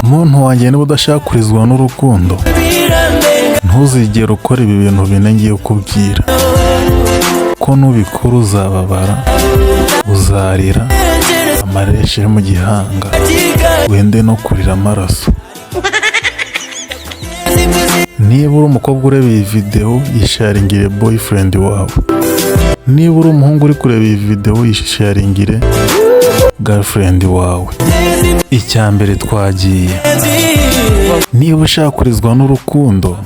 Muntu wanjye, niba udashakurizwa n'urukundo, ntuzigere ukora ibi bintu bine ngiye kubwira, ko nubikora uzababara, uzarira, amareshe mu gihanga, wende no kurira amaraso. Niba uri umukobwa ureba iyi video, yisharingire boyfriend wawe. Niba uri umuhungu uri kureba iyi video, yisharingire girlfriend wawe. Icya mbere twagiye. Niba ushakurizwa n'urukundo,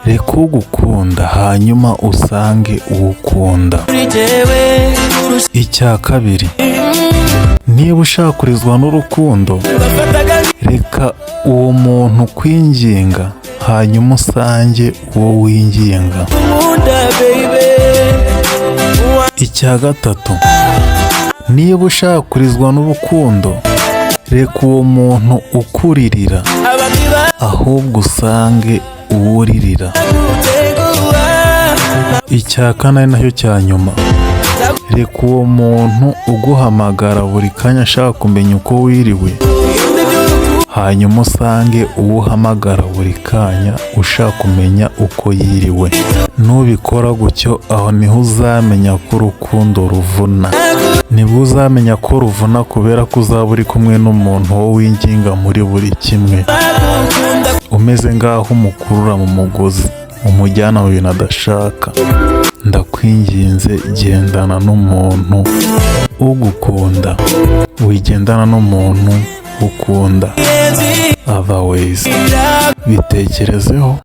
reka ugukunda hanyuma usange uwukunda. Icya kabiri. Niba ushakurizwa n'urukundo, reka uwo muntu kwinginga hanyuma usange uwo winginga. Icya gatatu. Niba ushakurizwa n'urukundo, reka uwo muntu ukuririra ahubwo usange uwuririra. Icya kane ari nacyo cya nyuma. Reka uwo muntu uguhamagara buri kanya ashaka kumenya uko wiriwe, hanyuma usange uwuhamagara buri kanya ushaka kumenya uko yiriwe. Nubikora gutyo, aho niho uzamenya ko urukundo ruvuna. Nibwo uzamenya ko ruvuna, kubera ko uzaba uri kumwe n'umuntu wo winginga muri buri kimwe, umeze ngaho umukurura mu mugozi, umujyana mu bintu adashaka. Ndakwinginze, gendana n'umuntu ugukunda, wigendana n'umuntu ukunda. Otherwise, bitekerezeho.